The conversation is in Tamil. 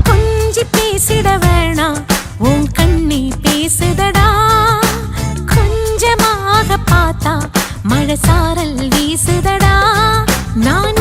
கொஞ்சி பேசிட வேணாம், உன் கண்ணி பேசுதடா. கொஞ்சமாக பார்த்தா மழை சாரல் வீசுதடா. நான்